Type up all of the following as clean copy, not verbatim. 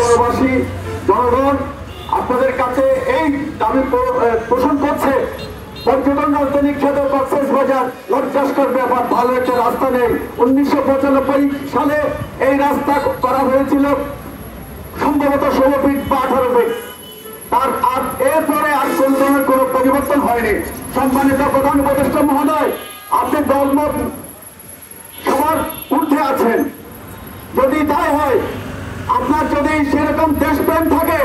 বঙ্গবাসী জনগণ আপনাদের কাছে এই দাবি পোষণ করছে। পর্যটন রাজধানী খ্যাত কক্সবাজার লজ্জাস্কর ব্যাপার, ভালো একটা রাস্তা নেই। 1995 সালে এই রাস্তা করা হয়েছিল সম্ভবত 16 ফিট বা 18 ফিট। এরপরে আর কোন ধরনের কোনো পরিবর্তন হয়নি। সম্মানিত প্রধান উপদেষ্টা মহোদয়, আপনি দলমত সবার ঊর্ধ্বে আছেন। যদি তাই হয়, আপনার যদি সেরকম দেশপ্রেম থাকে,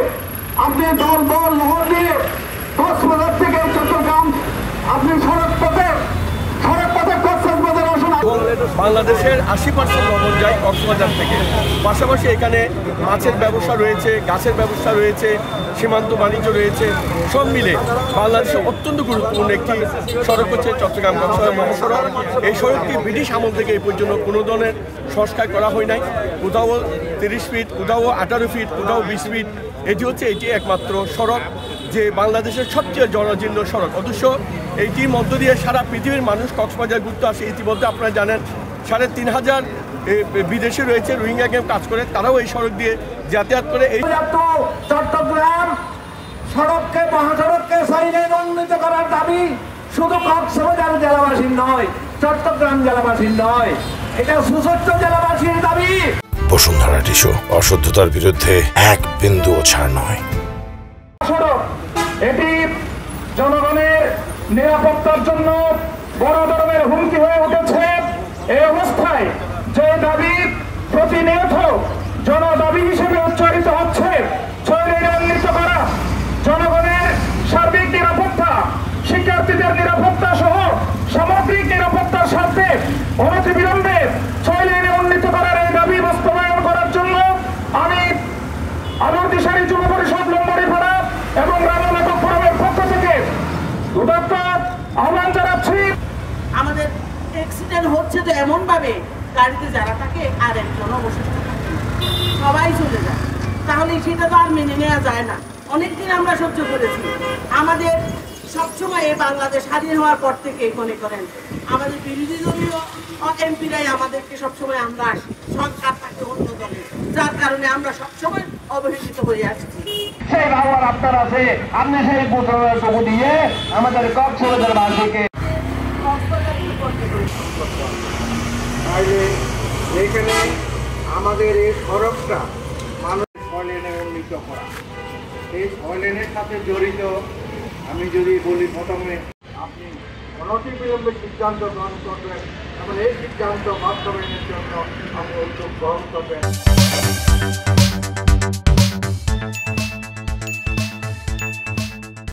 আপনি দল বল লহর দিয়ে কক্সবাজার থেকে চট্টগ্রাম আপনি সড়ক পথে কক্সবাজার আসুন। বাংলাদেশের 80% লবণ যায় কক্সবাজার থেকে। পাশাপাশি এখানে মাছের ব্যবসা রয়েছে, গাছের ব্যবসা রয়েছে, সীমান্ত বাণিজ্য রয়েছে। সব মিলে বাংলাদেশের অত্যন্ত গুরুত্বপূর্ণ একটি সড়ক হচ্ছে চট্টগ্রাম কক্সবাজার মহাসড়ক। এই সড়কটি ব্রিটিশ আমল থেকে এই পর্যন্ত কোনো ধরনের সংস্কার করা হয় নাই। কোথাও 30 ফিট, কোথাও 18 ফিট, কোথাও 20 ফিট। এটি একমাত্র সড়ক যে বাংলাদেশের সবচেয়ে জরাজীর্ণ সড়ক। অথচ এইটির মধ্য দিয়ে সারা পৃথিবীর মানুষ কক্সবাজার ঘুরতে আসে। ইতিমধ্যে আপনারা জানেন 3,500 বিদেশি রয়েছে, রোহিঙ্গা ক্যাম্প কাজ করে, তারাও এই সড়ক দিয়ে যাতায়াত করে। এই চট্টগ্রাম সড়ককে মহাসড়ককে সাইলেন উন্নীত করার দাবি শুধু কক্সবাজার জেলাবাসীর নয়, চট্টগ্রাম জেলাবাসীর নয়, এটা সুসজ্জ জেলাবাসীর দাবি। বসুন্ধরা টিস্যু, অশুদ্ধতার বিরুদ্ধে এক বিন্দুও ছাড় নয়। এটি জনগণের নিরাপত্তার জন্য বড় ধরনের হুমকি হয়ে উঠেছে। এই অবস্থায় যে দাবি প্রতিনিয়ত জনদাবি হিসেবে উচ্চারিত হচ্ছে, উন্নীত করা, জনগণের সার্বিক নিরাপত্তা, শিক্ষার্থীদের নিরাপত্তা সহ সামগ্রিক নিরাপত্তার স্বার্থে অনতিবিলম্বে 6 লেনে উন্নীত করার এই দাবি বাস্তবায়ন করার জন্য আমি আলোরদিশারি যুব পরিষদ লম্বড়িপাড়া এবং রামনাটক ফোরামের পক্ষ থেকে উদাত্ত আহ্বান জানাচ্ছি। আমাদের অ্যাক্সিডেন্ট হচ্ছে তো এমন ভাবে, গাড়িতে যারা থাকে আর একজন অবশিষ্ট থাকে, সবাই চলে যায়। তাহলে সেটা তো আর মেনে নেওয়া যায় না। অনেকদিন আমরা সহ্য করেছি। আমাদের সবসময় এই বাংলাদেশ স্বাধীন হওয়ার পর থেকে মনে করেন আমাদের বিরোধী দলীয় এমপিরাই আমাদেরকে সবসময় আমরা আসি, সরকার থাকে অন্য দলে, যার কারণে আমরা সবসময় অবহেলিত হয়ে আসছি। সেই ভাবার আপনার আছে, আপনি সেই বুটু দিয়ে আমাদের কক্সবাজার বাসীকে এখানে আমাদের এই সড়কটা মানুষ 6 লেনে উন্নীত করা, এই 6 লেনের সাথে জড়িত। আমি যদি বলি, প্রথমে আপনি অনতিবিলম্বে সিদ্ধান্ত গ্রহণ করবেন এবং এই সিদ্ধান্ত বাস্তবায়নের জন্য আপনি উদ্যোগ গ্রহণ করবেন।